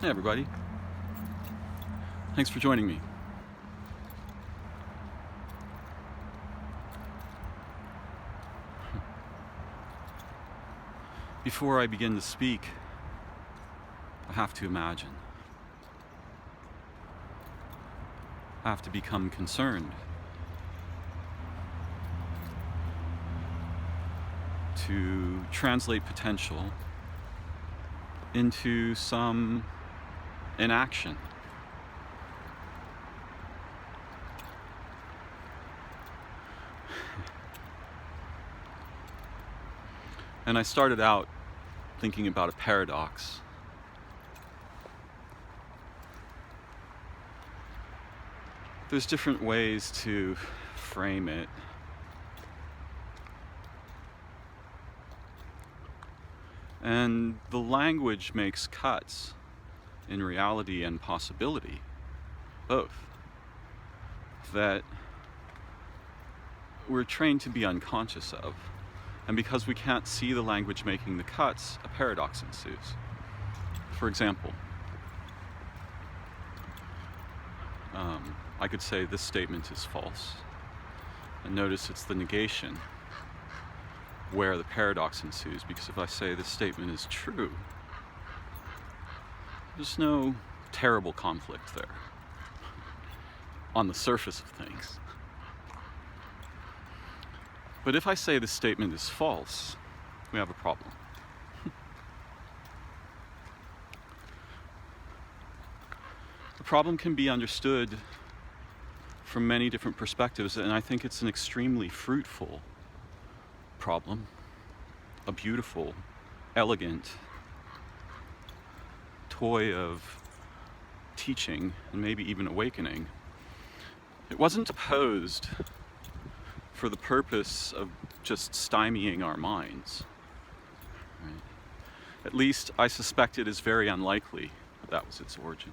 Hey everybody, thanks for joining me. Before I begin to speak, I have to imagine. I have to become concerned. To translate potential into some inaction. And I started out thinking about a paradox. There's different ways to frame it. And the language makes cuts in reality and possibility, both, that we're trained to be unconscious of. And because we can't see the language making the cuts, a paradox ensues. For example, I could say this statement is false. And notice it's the negation where the paradox ensues, because if I say this statement is true, there's no terrible conflict there on the surface of things. But if I say this statement is false, we have a problem. The problem can be understood from many different perspectives, and I think it's an extremely fruitful problem, a beautiful, elegant toy of teaching and maybe even awakening. It wasn't posed for the purpose of just stymieing our minds. Right? At least I suspect it is very unlikely that was its origin.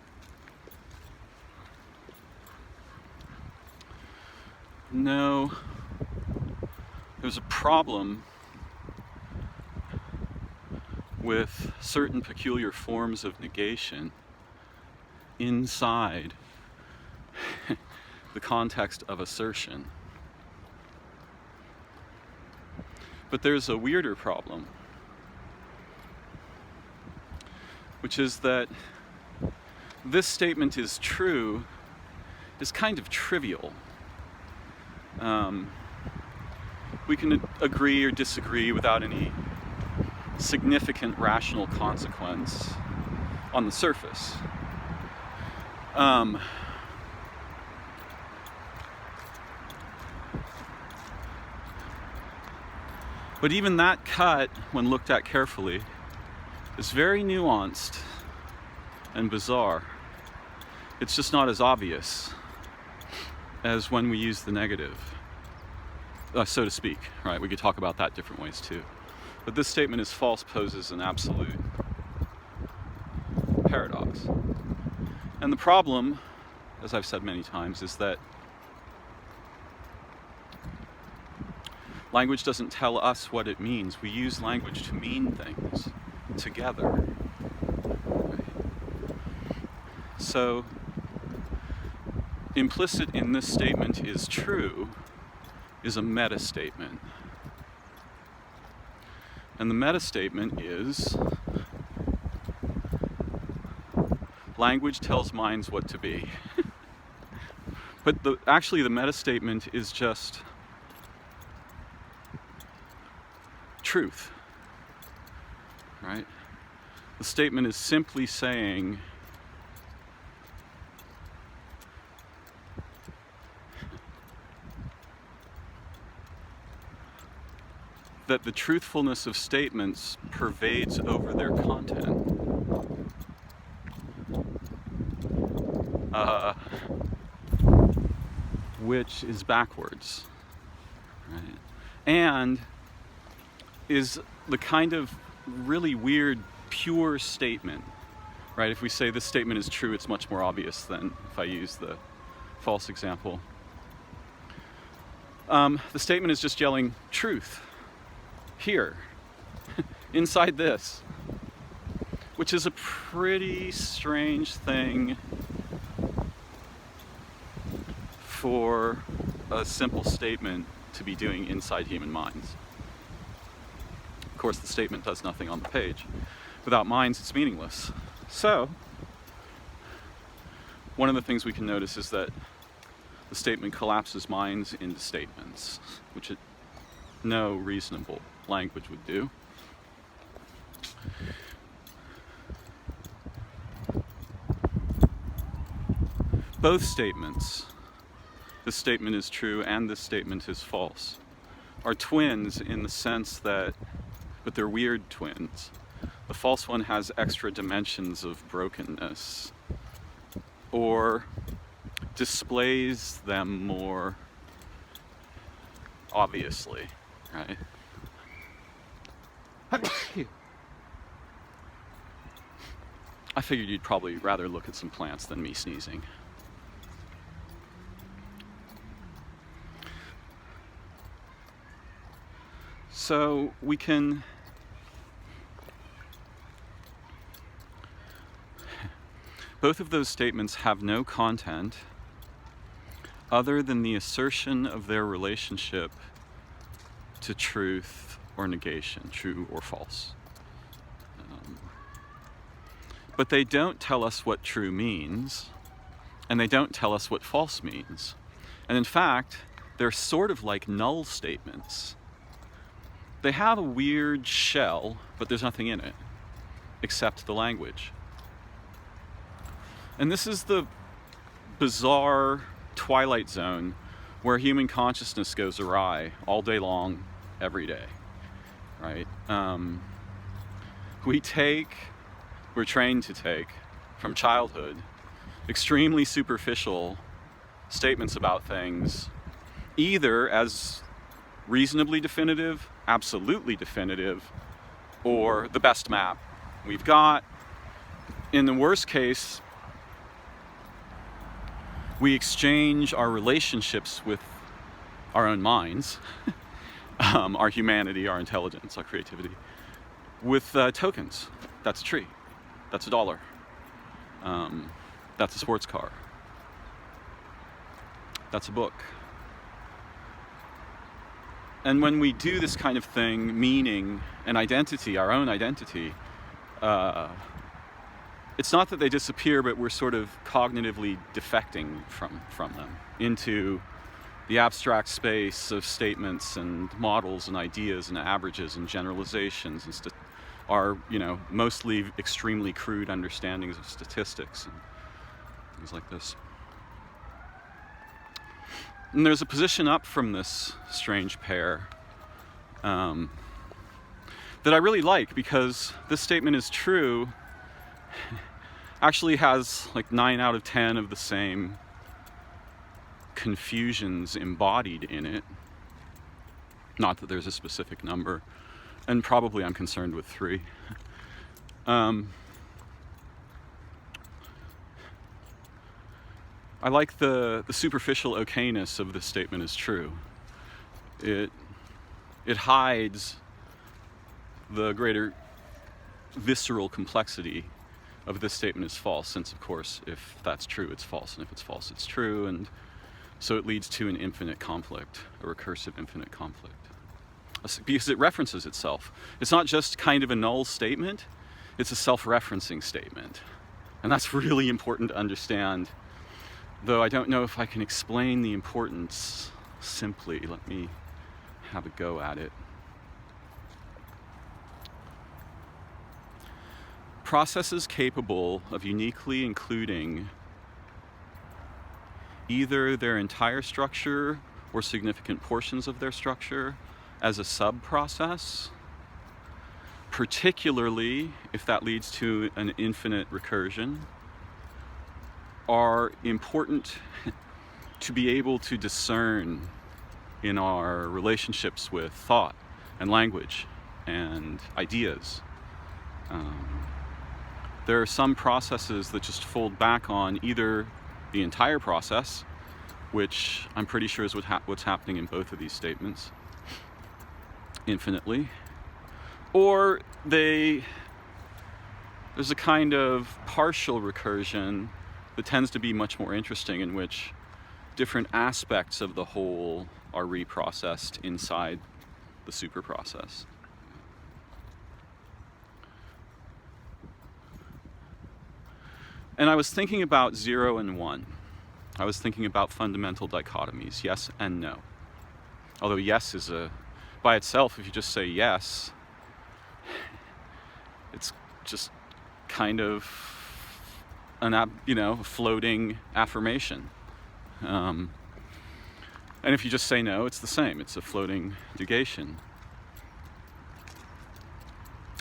No, there's a problem with certain peculiar forms of negation inside the context of assertion. But there's a weirder problem, which is that this statement is true is kind of trivial. We can agree or disagree without any significant rational consequence on the surface. But even that cut, when looked at carefully, is very nuanced and bizarre. It's just not as obvious as when we use the negative, so to speak, right? We could talk about that different ways too. But this statement is false poses an absolute paradox. And the problem, as I've said many times, is that language doesn't tell us what it means. We use language to mean things together. Right? So, implicit in this statement is true is a meta statement. And the meta statement is language tells minds what to be. But actually the meta statement is just truth, right? The statement is simply saying that the truthfulness of statements pervades over their content. Which is backwards, right? And is the kind of really weird, pure statement, right? If we say this statement is true, it's much more obvious than if I use the false example. The statement is just yelling truth. Here, inside this. which is a pretty strange thing for a simple statement to be doing inside human minds. Of course, the statement does nothing on the page. Without minds, it's meaningless. So, one of the things we can notice is that the statement collapses minds into statements, which no reasonable language would do. Both statements, this statement is true and this statement is false, are twins in the sense that, but they're weird twins. The false one has extra dimensions of brokenness, or displays them more obviously, right? I figured you'd probably rather look at some plants than me sneezing. So we can both of those statements have no content other than the assertion of their relationship to truth or negation, true or false. But they don't tell us what true means, and they don't tell us what false means. And in fact, they're sort of like null statements. They have a weird shell, but there's nothing in it, except the language. And this is the bizarre twilight zone where human consciousness goes awry all day long, every day, right? We're trained to take, from childhood, extremely superficial statements about things, either as reasonably definitive, absolutely definitive, or the best map we've got. In the worst case, we exchange our relationships with our own minds, our humanity, our intelligence, our creativity, with tokens. That's a tree. That's $1. That's a sports car. That's a book. And when we do this kind of thing, meaning and identity, our own identity, it's not that they disappear, but we're sort of cognitively defecting from them into the abstract space of statements and models and ideas and averages and generalizations and our, mostly extremely crude understandings of statistics and things like this. And there's a position up from this strange pair that I really like, because this statement is true, actually has like 9 out of 10 of the same confusions embodied in it. Not that there's a specific number, and probably I'm concerned with 3. I like the superficial okayness of this statement is true. It hides the greater visceral complexity of this statement is false, since of course if that's true it's false, and if it's false it's true, and so it leads to an infinite conflict, a recursive infinite conflict, because it references itself. It's not just kind of a null statement, it's a self-referencing statement, and that's really important to understand, though I don't know if I can explain the importance simply. Let me have a go at it. Processes capable of uniquely including either their entire structure or significant portions of their structure as a sub-process, particularly if that leads to an infinite recursion, are important to be able to discern in our relationships with thought and language and ideas. There are some processes that just fold back on either the entire process, which I'm pretty sure is what's happening in both of these statements, infinitely, or they There's a kind of partial recursion that tends to be much more interesting, in which different aspects of the whole are reprocessed inside the super process. And I was thinking about 0 and 1. I was thinking about fundamental dichotomies, yes and no. Although yes is by itself, if you just say yes, it's just kind of a floating affirmation. And if you just say no, it's the same. It's a floating negation.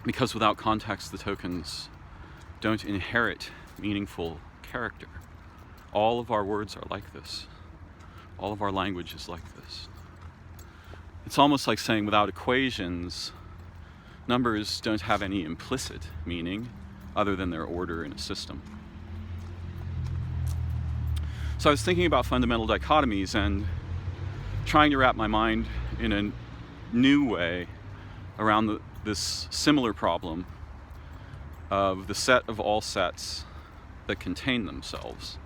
Because without context, the tokens don't inherit meaningful character. All of our words are like this. All of our language is like this. It's almost like saying without equations, numbers don't have any implicit meaning other than their order in a system. So I was thinking about fundamental dichotomies and trying to wrap my mind in a new way around this similar problem of the set of all sets that contain themselves.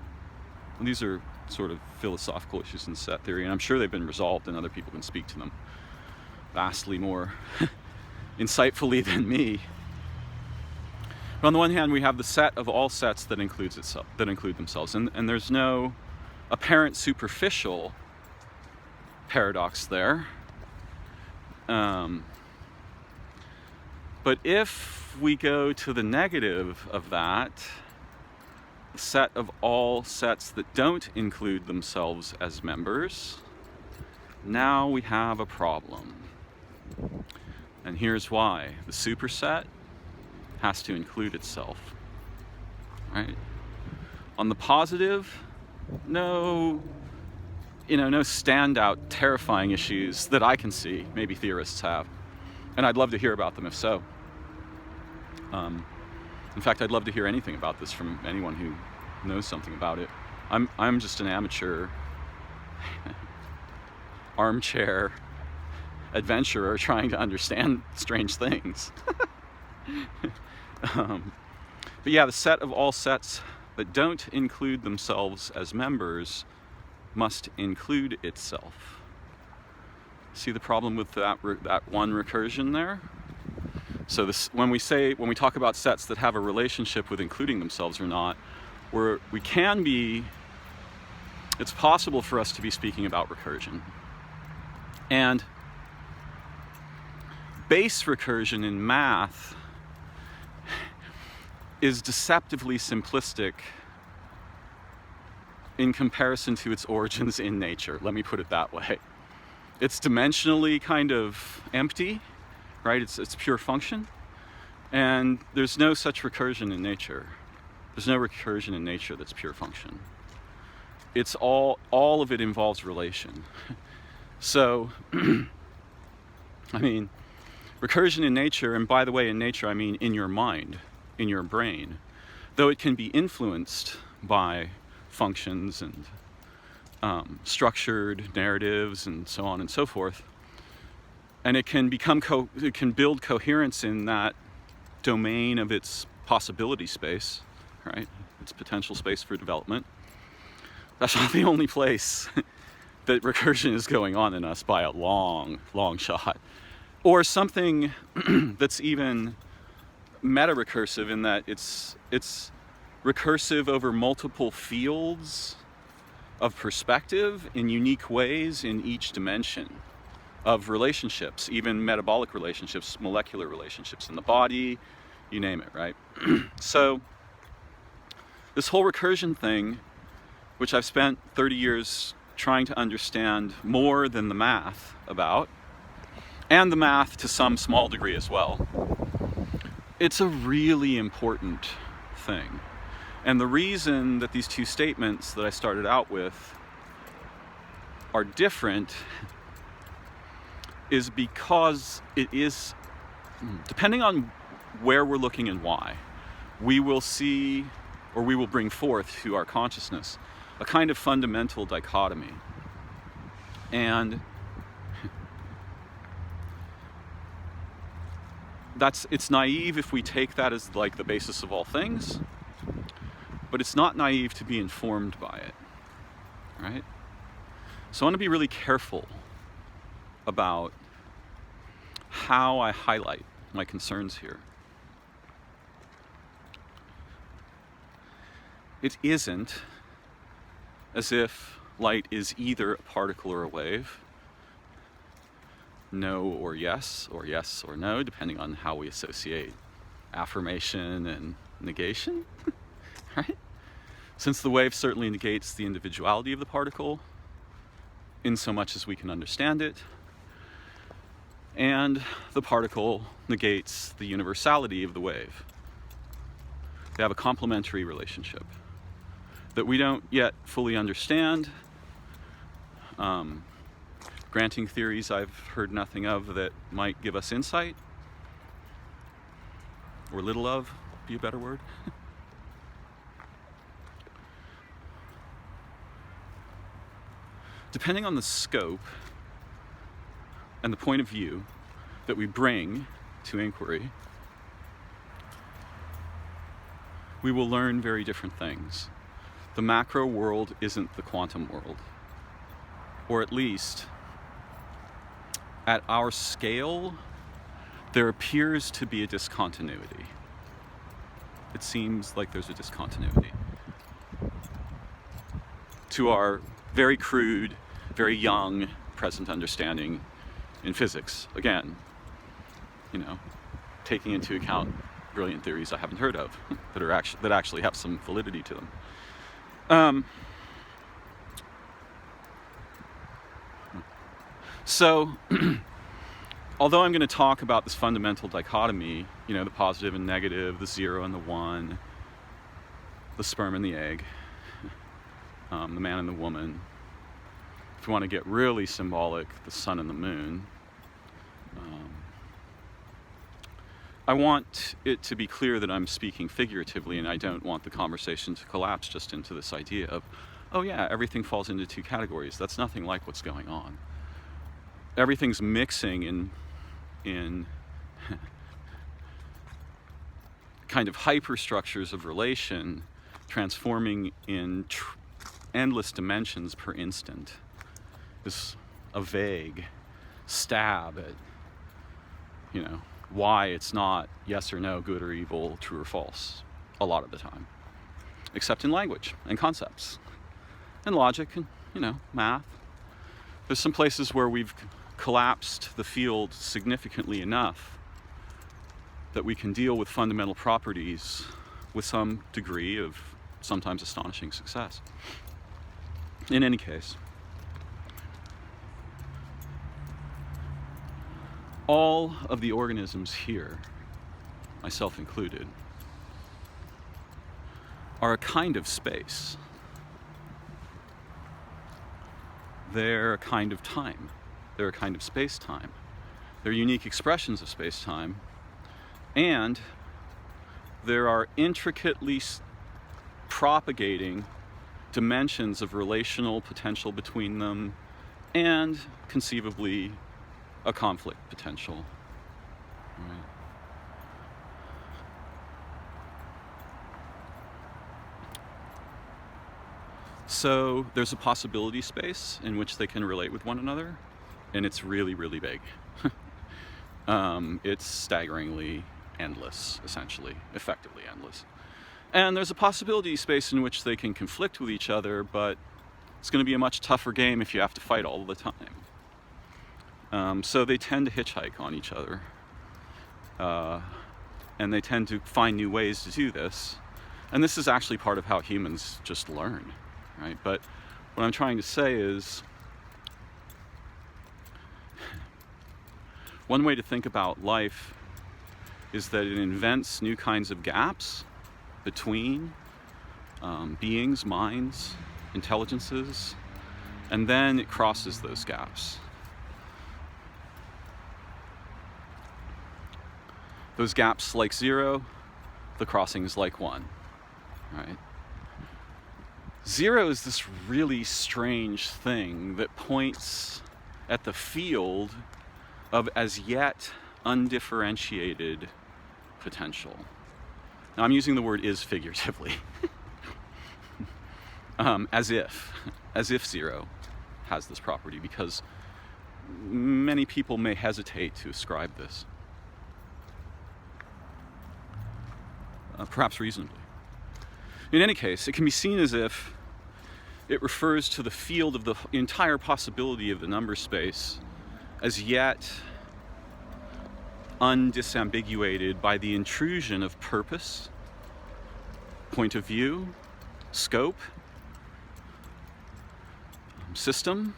And these are sort of philosophical issues in set theory, and I'm sure they've been resolved and other people can speak to them vastly more insightfully than me. But on the one hand, we have the set of all sets that include themselves, and there's no apparent superficial paradox there. But if we go to the negative of that, the set of all sets that don't include themselves as members, now we have a problem. And here's why. The superset has to include itself, right? On the positive, no standout terrifying issues that I can see. Maybe theorists have, and I'd love to hear about them if so. In fact, I'd love to hear anything about this from anyone who knows something about it. I'm just an amateur armchair adventurer trying to understand strange things. But yeah, the set of all sets that don't include themselves as members must include itself. See the problem with that one recursion there? So when we talk about sets that have a relationship with including themselves or not, it's possible for us to be speaking about recursion. And base recursion in math is deceptively simplistic in comparison to its origins in nature. Let me put it that way. It's dimensionally kind of empty, right? It's pure function. And there's no such recursion in nature. There's no recursion in nature that's pure function. It's all of it involves relation. So, recursion in nature, and by the way, in nature, I mean in your mind, in your brain, though it can be influenced by functions and structured narratives and so on and so forth, and it can build coherence in that domain of its possibility space, right? Its potential space for development. That's not the only place that recursion is going on in us by a long, long shot. Or something that's even meta-recursive in that it's recursive over multiple fields of perspective in unique ways in each dimension of relationships, even metabolic relationships, molecular relationships in the body, you name it, right? So this whole recursion thing, which I've spent 30 years trying to understand more than the math about, and the math to some small degree as well, it's a really important thing. And the reason that these two statements that I started out with are different is because it is, depending on where we're looking and why, we will see, or we will bring forth to our consciousness, a kind of fundamental dichotomy. And it's naive if we take that as like the basis of all things, but it's not naive to be informed by it, right? So I want to be really careful about how I highlight my concerns here. It isn't as if light is either a particle or a wave, no or yes or no, depending on how we associate affirmation and negation, right? Since the wave certainly negates the individuality of the particle, in so much as we can understand it, and the particle negates the universality of the wave. They have a complementary relationship that we don't yet fully understand. Granting theories I've heard nothing of that might give us insight, or little of, be a better word. Depending on the scope and the point of view that we bring to inquiry, we will learn very different things. The macro world isn't the quantum world, or at least at our scale, there appears to be a discontinuity. It seems like there's a discontinuity to our very crude, very young present understanding in physics. Again, taking into account brilliant theories I haven't heard of that actually have some validity to them. So, although I'm going to talk about this fundamental dichotomy, the positive and negative, the 0 and the 1, the sperm and the egg, the man and the woman, if you want to get really symbolic, the sun and the moon, I want it to be clear that I'm speaking figuratively, and I don't want the conversation to collapse just into this idea of, oh yeah, everything falls into two categories. That's nothing like what's going on. Everything's mixing in kind of hyperstructures of relation, transforming in endless dimensions per instant. This a vague stab at, why it's not yes or no, good or evil, true or false, a lot of the time. Except in language and concepts and logic and, math. There's some places where we've collapsed the field significantly enough that we can deal with fundamental properties with some degree of sometimes astonishing success. In any case, all of the organisms here, myself included, are a kind of space. They're a kind of time. They're a kind of space-time. They're unique expressions of space-time. And there are intricately propagating dimensions of relational potential between them, and conceivably a conflict potential. Right. So there's a possibility space in which they can relate with one another, and it's really, really big. It's staggeringly endless, essentially, effectively endless. And there's a possibility space in which they can conflict with each other, but it's going to be a much tougher game if you have to fight all the time. So they tend to hitchhike on each other. And they tend to find new ways to do this. And this is actually part of how humans just learn, right? But what I'm trying to say is, one way to think about life is that it invents new kinds of gaps between beings, minds, intelligences, and then it crosses those gaps. Those gaps like 0, the crossing is like 1, right? 0 is this really strange thing that points at the field of as yet undifferentiated potential. Now I'm using the word is figuratively. As if zero has this property, because many people may hesitate to ascribe this. Perhaps reasonably. In any case, it can be seen as if it refers to the field of the entire possibility of the number space as yet undisambiguated by the intrusion of purpose, point of view, scope, system.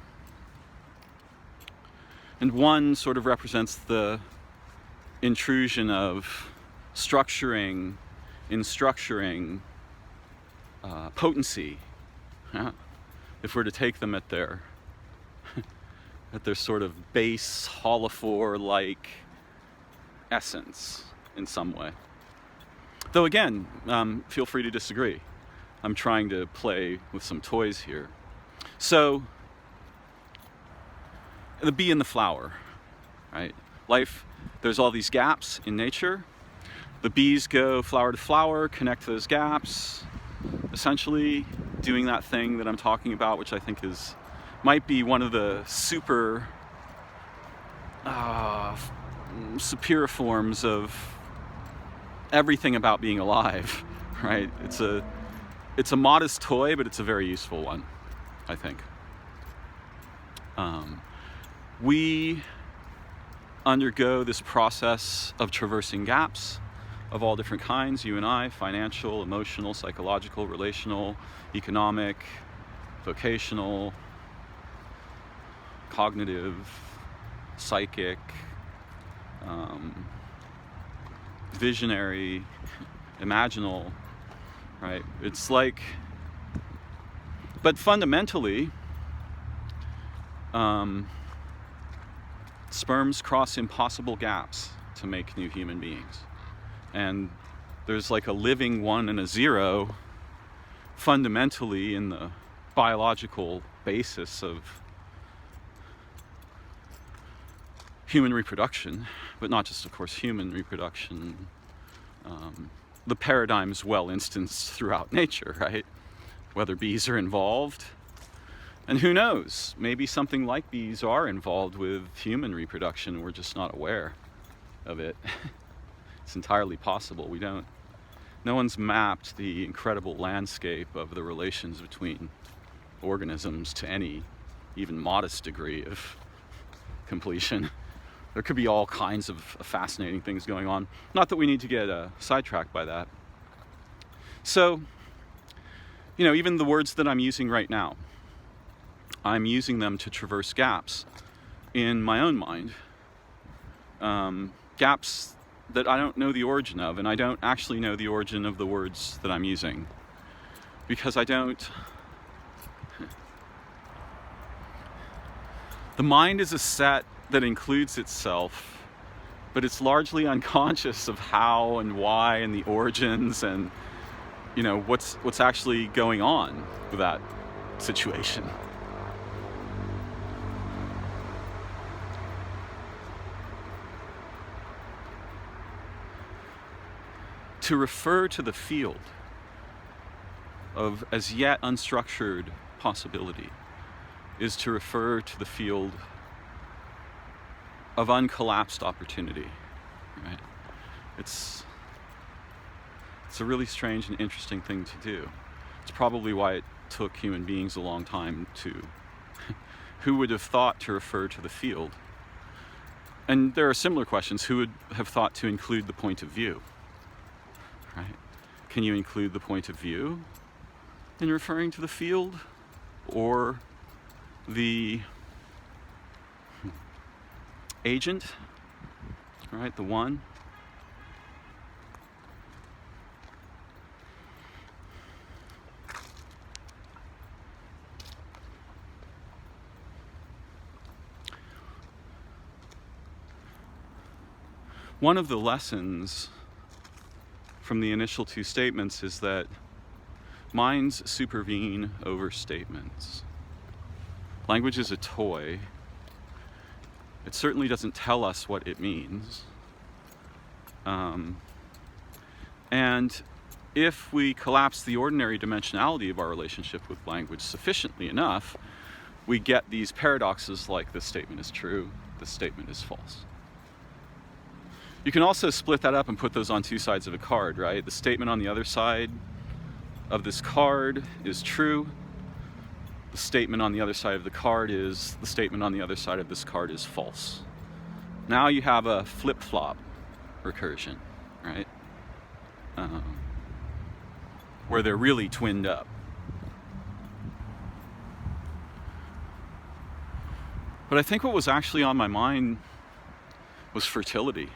And one sort of represents the intrusion of structuring, in structuring, potency. If we're to take them at their sort of base holophore-like essence in some way. Though again, feel free to disagree. I'm trying to play with some toys here. So, the bee and the flower, right? Life, there's all these gaps in nature. The bees go flower to flower, connect those gaps, essentially doing that thing that I'm talking about, which I think might be one of the super superior forms of everything about being alive, right? It's a modest toy, but it's a very useful one, I think. We undergo this process of traversing gaps of all different kinds, you and I, financial, emotional, psychological, relational, economic, vocational, cognitive, psychic, visionary, imaginal, right? It's like, but fundamentally, sperms cross impossible gaps to make new human beings. And there's like a living one and a zero fundamentally in the biological basis of human reproduction, but not just, of course, human reproduction. The paradigm's well instanced throughout nature, right? Whether bees are involved. And who knows, maybe something like bees are involved with human reproduction. We're just not aware of it. It's entirely possible. No one's mapped the incredible landscape of the relations between organisms to any even modest degree of completion. There could be all kinds of fascinating things going on. Not that we need to get sidetracked by that. So, even the words that I'm using right now, I'm using them to traverse gaps in my own mind. Gaps that I don't know the origin of, and I don't actually know the origin of the words that I'm using. Because the mind is a set that includes itself, but it's largely unconscious of how and why and the origins and, what's actually going on with that situation. To refer to the field of as yet unstructured possibility is to refer to the field of uncollapsed opportunity, right? It's a really strange and interesting thing to do. It's probably why it took human beings a long time to who would have thought to refer to the field? And there are similar questions. Who would have thought to include the point of view? Right? Can you include the point of view in referring to the field, or the agent, right? The one. One of the lessons from the initial two statements is that minds supervene over statements. Language is a toy. It certainly doesn't tell us what it means. And if we collapse the ordinary dimensionality of our relationship with language sufficiently enough, we get these paradoxes like this statement is true, this statement is false. You can also split that up and put those on two sides of a card, right? The statement on the other side of this card is true. The statement on the other side of the card is, the statement on the other side of this card is false. Now you have a flip-flop recursion, right? Where they're really twinned up. But I think what was actually on my mind was fertility.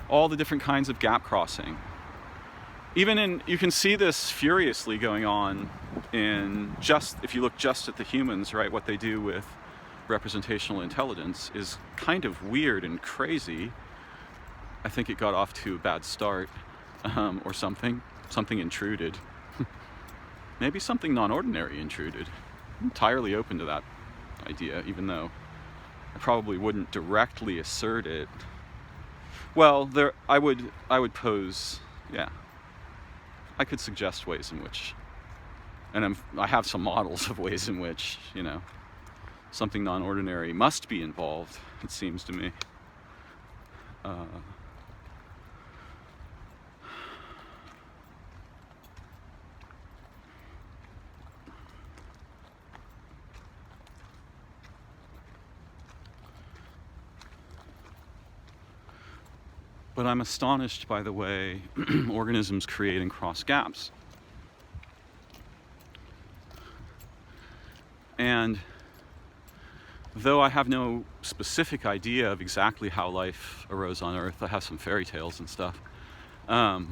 All the different kinds of gap crossing. You can see this furiously going on in if you look just at the humans, right? What they do with representational intelligence is kind of weird and crazy. I think it got off to a bad start, or something intruded. Maybe something non-ordinary intruded. I'm entirely open to that idea, even though I probably wouldn't directly assert it. Well, I would pose, yeah. I could suggest ways in which, and I have some models of ways in which, something non-ordinary must be involved, it seems to me. But I'm astonished by the way organisms create and cross gaps. And though I have no specific idea of exactly how life arose on Earth, I have some fairy tales and stuff. I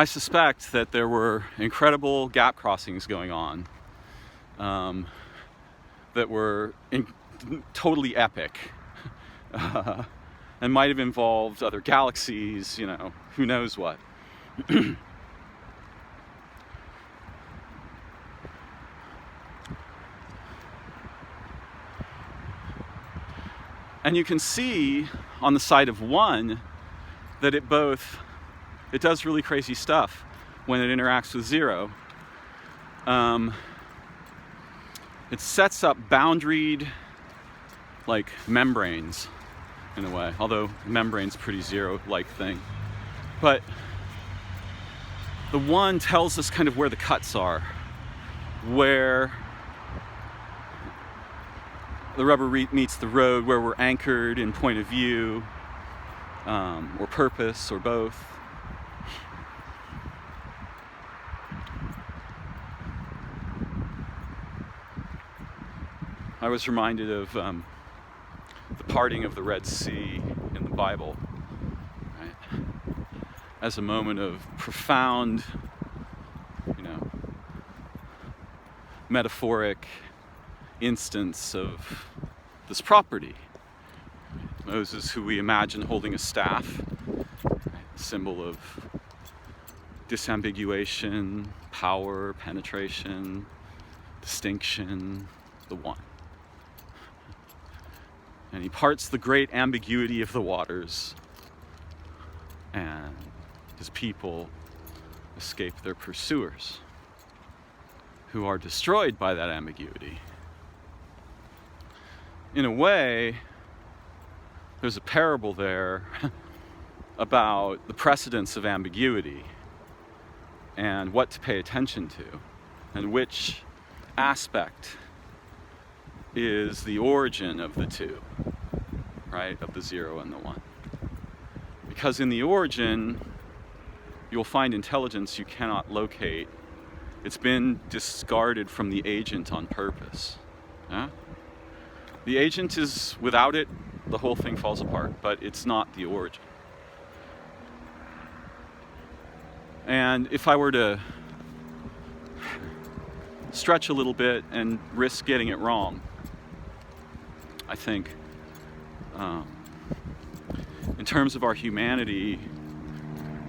suspect that there were incredible gap crossings going on that were totally epic. And might have involved other galaxies, who knows what. And you can see on the side of one that it does really crazy stuff when it interacts with zero. It sets up boundaried, membranes, in a way, although membrane's a pretty zero-like thing. But the one tells us kind of where the cuts are, where the rubber meets the road, where we're anchored in point of view, or purpose, or both. I was reminded of the parting of the Red Sea in the Bible, right? As a moment of profound, metaphoric instance of this property. Moses, who we imagine holding a staff, symbol of disambiguation, power, penetration, distinction, the one. And he parts the great ambiguity of the waters, and his people escape their pursuers, who are destroyed by that ambiguity. In a way, there's a parable there about the precedence of ambiguity and what to pay attention to, and which aspect is the origin of the two, right? Of the zero and the one. Because in the origin, you'll find intelligence you cannot locate. It's been discarded from the agent on purpose. Yeah? The agent is, without it, the whole thing falls apart, but it's not the origin. And if I were to stretch a little bit and risk getting it wrong, I think in terms of our humanity,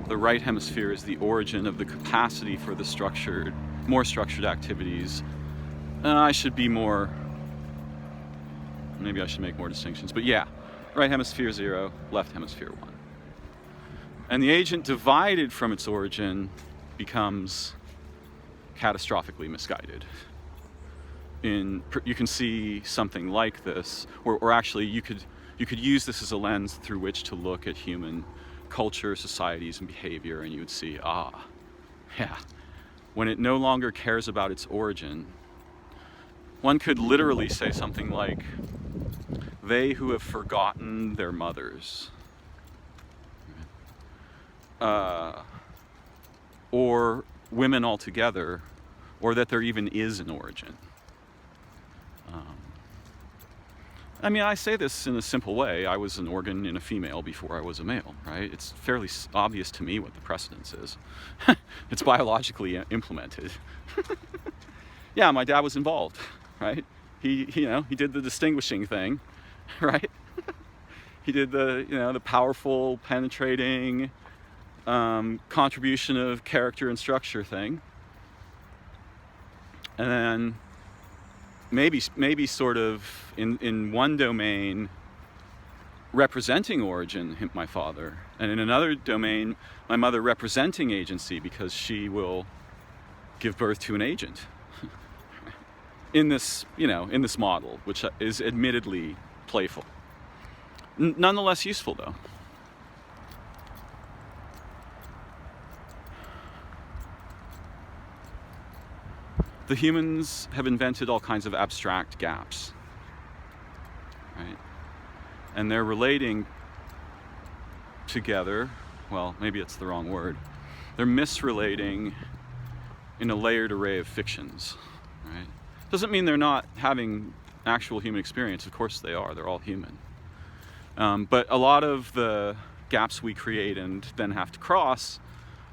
the right hemisphere is the origin of the capacity for the more structured activities. And maybe I should make more distinctions, but yeah, right hemisphere 0, left hemisphere 1. And the agent divided from its origin becomes catastrophically misguided. You can see something like this, or actually you could use this as a lens through which to look at human culture, societies, and behavior, and you would see, yeah, when it no longer cares about its origin, one could literally say something like, they who have forgotten their mothers, or women altogether, or that there even is an origin. I mean, I say this in a simple way. I was an organ in a female before I was a male, right? It's fairly obvious to me what the precedence is. It's biologically implemented. Yeah, my dad was involved, right? He did the distinguishing thing, right? He did the powerful, penetrating contribution of character and structure thing. And then maybe sort of in one domain representing origin, my father, and in another domain, my mother representing agency, because she will give birth to an agent in this model, which is admittedly playful. Nonetheless useful, though. The humans have invented all kinds of abstract gaps, right? And they're relating together, well, maybe it's the wrong word. They're misrelating in a layered array of fictions, right? Doesn't mean they're not having actual human experience. Of course they are. They're all human. But a lot of the gaps we create and then have to cross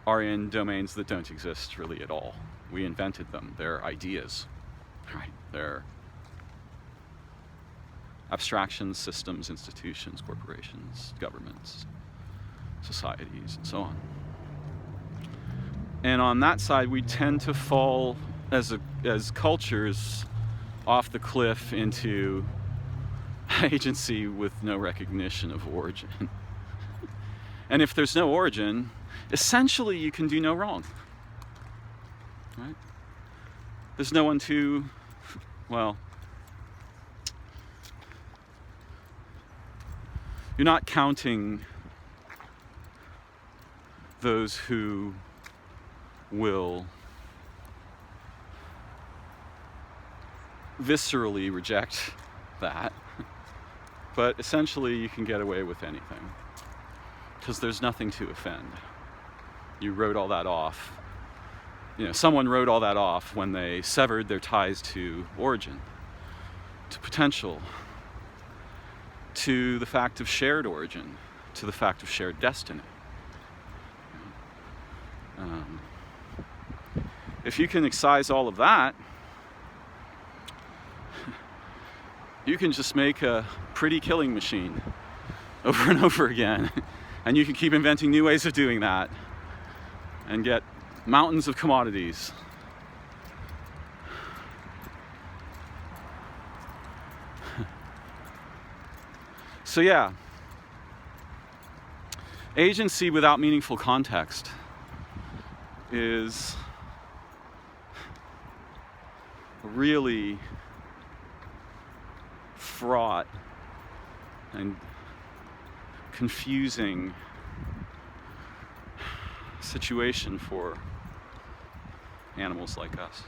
are in domains that don't exist really at all. We invented them. They're ideas, right? They're abstractions, systems, institutions, corporations, governments, societies, and so on. And on that side, we tend to fall as cultures off the cliff into agency with no recognition of origin. And if there's no origin, essentially you can do no wrong. Right? There's no one to, well, you're not counting those who will viscerally reject that, but essentially you can get away with anything because there's nothing to offend. You wrote all that off. Someone wrote all that off when they severed their ties to origin, to potential, to the fact of shared origin, to the fact of shared destiny. If you can excise all of that, you can just make a pretty killing machine over and over again, and you can keep inventing new ways of doing that and get mountains of commodities. So yeah, agency without meaningful context is really fraught and confusing situation for animals like us.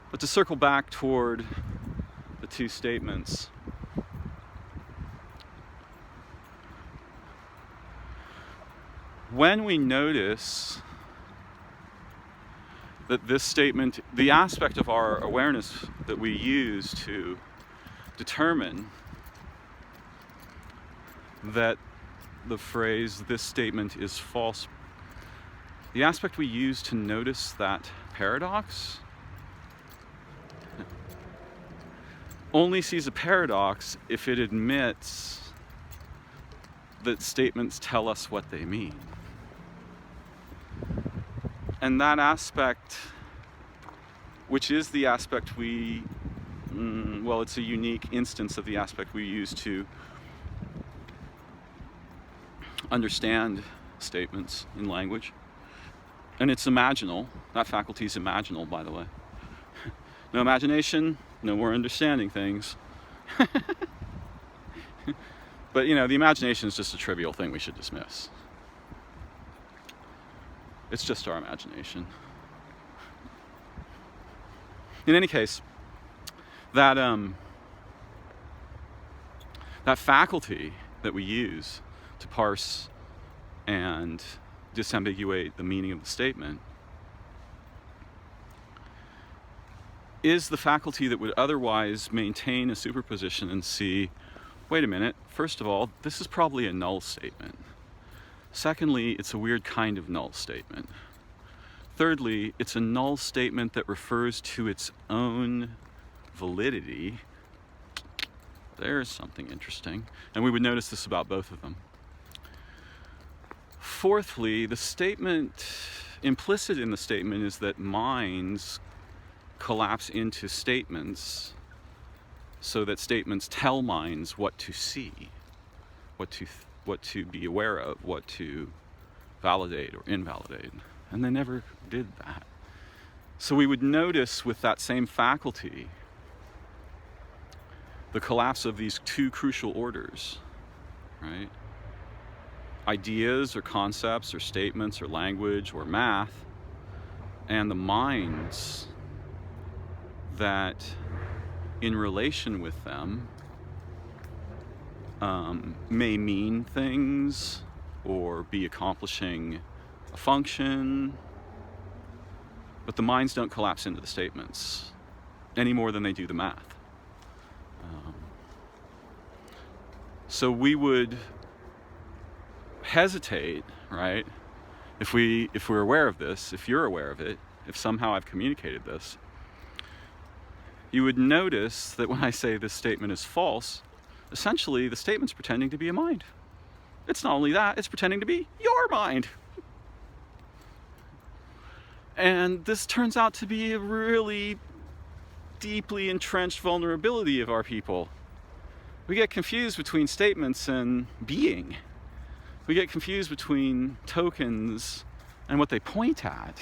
But to circle back toward the two statements, when we notice that this statement, the aspect of our awareness that we use to determine that the phrase, this statement is false, the aspect we use to notice that paradox only sees a paradox if it admits that statements tell us what they mean. And that aspect, which is the aspect we well, it's a unique instance of the aspect we use to understand statements in language. And it's imaginal. That faculty is imaginal, by the way. No imagination, no more understanding things. But, you know, the imagination is just a trivial thing we should dismiss. It's just our imagination. In any case, that faculty that we use to parse and disambiguate the meaning of the statement is the faculty that would otherwise maintain a superposition and see, wait a minute, first of all, this is probably a null statement. Secondly, it's a weird kind of null statement. Thirdly, it's a null statement that refers to its own validity. There's something interesting. And we would notice this about both of them. Fourthly, the statement, implicit in the statement, is that minds collapse into statements so that statements tell minds what to see, what to be aware of, what to validate or invalidate. And they never did that. So we would notice with that same faculty the collapse of these two crucial orders, right? Ideas or concepts or statements or language or math, and the minds that in relation with them may mean things or be accomplishing a function, but the minds don't collapse into the statements any more than they do the math. So we would hesitate, right? If we're aware of this, if you're aware of it, if somehow I've communicated this, you would notice that when I say this statement is false, essentially the statement's pretending to be a mind. It's not only that, it's pretending to be your mind. And this turns out to be a really deeply entrenched vulnerability of our people. We get confused between statements and being. We get confused between tokens and what they point at.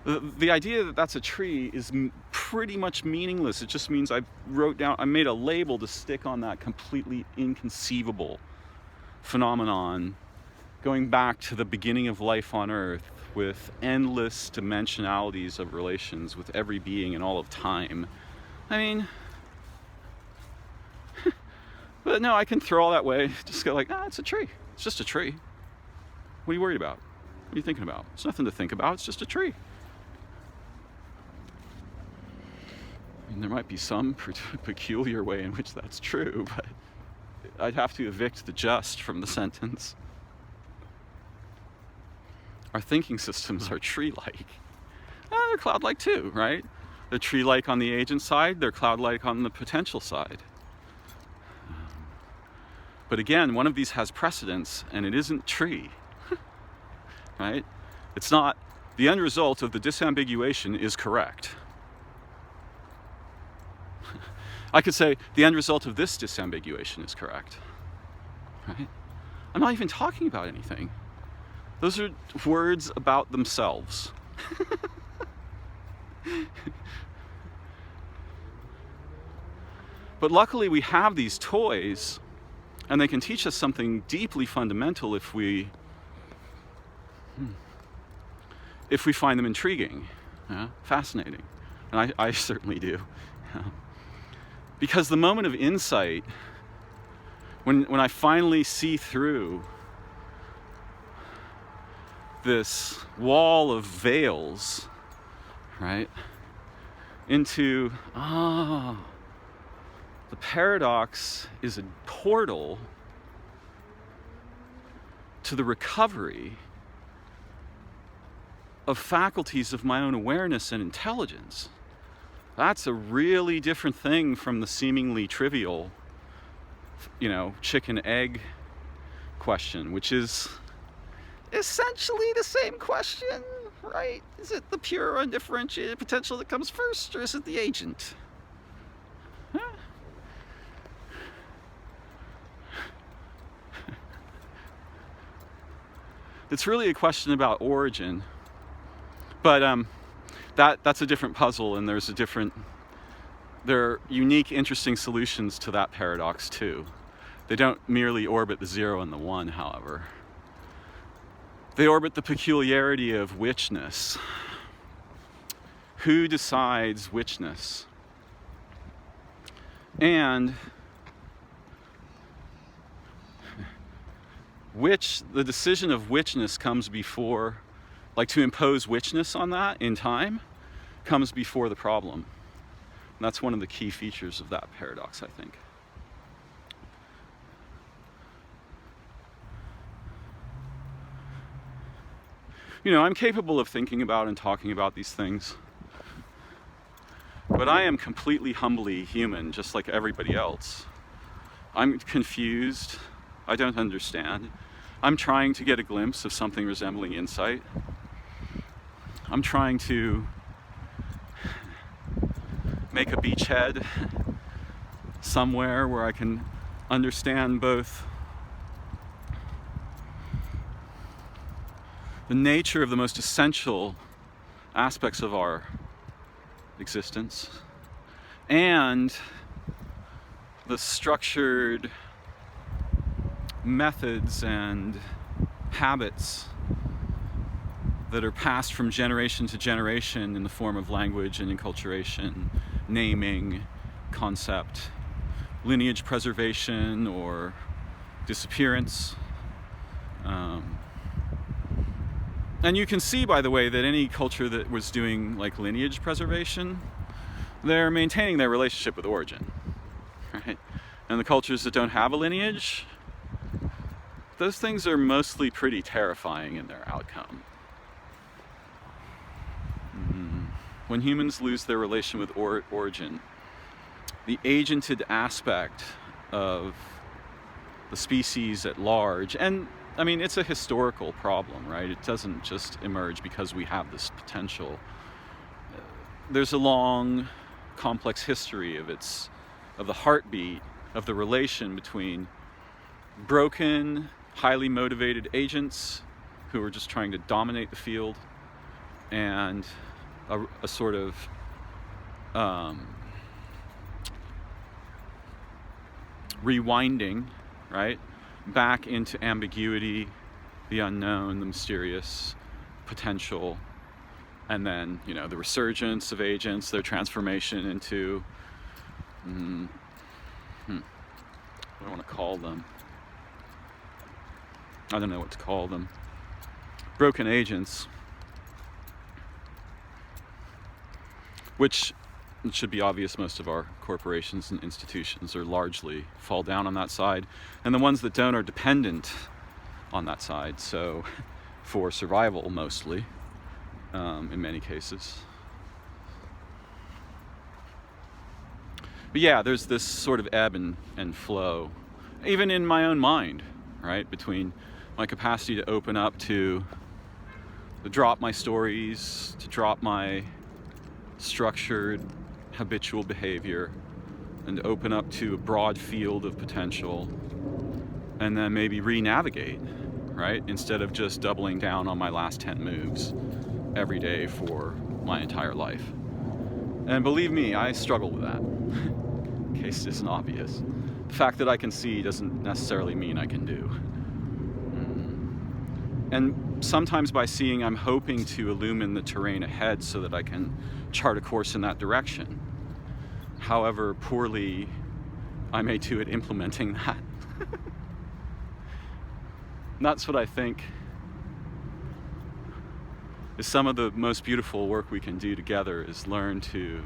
The idea that that's a tree is pretty much meaningless. It just means I made a label to stick on that completely inconceivable phenomenon going back to the beginning of life on Earth with endless dimensionalities of relations with every being in all of time. I mean, but no, I can throw all that away. Just go like, it's a tree. It's just a tree. What are you worried about? What are you thinking about? It's nothing to think about. It's just a tree. I mean, there might be some peculiar way in which that's true, but I'd have to evict the just from the sentence. Our thinking systems are tree-like. They're cloud-like too, right? They're tree-like on the agent side, they're cloud-like on the potential side. But again, one of these has precedence, and it isn't tree, right? It's not, the end result of the disambiguation is correct. I could say, the end result of this disambiguation is correct, right? I'm not even talking about anything. Those are words about themselves. But luckily we have these toys, and they can teach us something deeply fundamental if we find them intriguing, fascinating. And I certainly do. Because the moment of insight, when I finally see through this wall of veils, right, into, the paradox is a portal to the recovery of faculties of my own awareness and intelligence. That's a really different thing from the seemingly trivial, chicken-egg question, which is essentially the same question, right? Is it the pure, undifferentiated potential that comes first, or is it the agent? Huh? It's really a question about origin, but that's a different puzzle, and there are unique, interesting solutions to that paradox too. They don't merely orbit the 0 and the 1, however. They orbit the peculiarity of whichness. Who decides whichness? And the decision of whichness comes before, like to impose whichness on that in time, comes before the problem. And that's one of the key features of that paradox, I think. I'm capable of thinking about and talking about these things, but I am completely humbly human, just like everybody else. I'm confused. I don't understand. I'm trying to get a glimpse of something resembling insight. I'm trying to make a beachhead somewhere where I can understand both the nature of the most essential aspects of our existence and the structured methods and habits that are passed from generation to generation in the form of language and enculturation, naming, concept, lineage preservation or disappearance. And you can see, by the way, that any culture that was doing like lineage preservation, they're maintaining their relationship with origin, right? And the cultures that don't have a lineage, those things are mostly pretty terrifying in their outcome. When humans lose their relation with origin, the agented aspect of the species at large, and I mean, it's a historical problem, right? It doesn't just emerge because we have this potential. There's a long, complex history of the heartbeat of the relation between broken, highly motivated agents who are just trying to dominate the field and a sort of rewinding, right, back into ambiguity, the unknown, the mysterious, potential, and then the resurgence of agents, their transformation into what do I want to call them? I don't know what to call them. Broken agents, which it should be obvious most of our corporations and institutions are largely fall down on that side, and the ones that don't are dependent on that side, so for survival mostly, in many cases. But yeah, there's this sort of ebb and flow, even in my own mind, right, between my capacity to open up to drop my stories, to drop my structured habitual behavior and open up to a broad field of potential, and then maybe re-navigate, right, instead of just doubling down on my last 10 moves every day for my entire life. And believe me, I struggle with that, in case it isn't obvious. The fact that I can see doesn't necessarily mean I can do. And sometimes by seeing, I'm hoping to illumine the terrain ahead so that I can chart a course in that direction. However poorly I may do at implementing that. And that's what I think is some of the most beautiful work we can do together, is learn to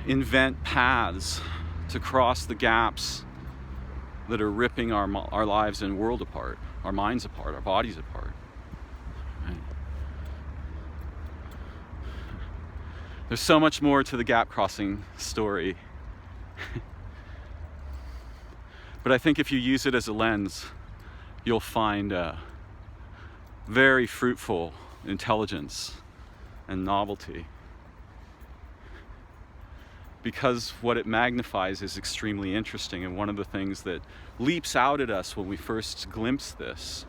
invent paths to cross the gaps that are ripping our lives and world apart, our minds apart, our bodies apart. Right? There's so much more to the gap crossing story. But I think if you use it as a lens, you'll find very fruitful intelligence and novelty, because what it magnifies is extremely interesting. And one of the things that leaps out at us when we first glimpse this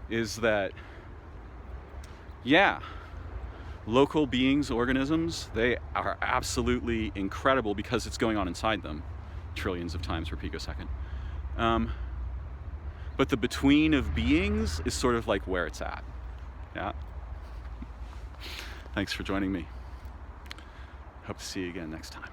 is that, yeah, local beings, organisms, they are absolutely incredible because it's going on inside them trillions of times per picosecond. But the between of beings is sort of like where it's at. Yeah. Thanks for joining me. Hope to see you again next time.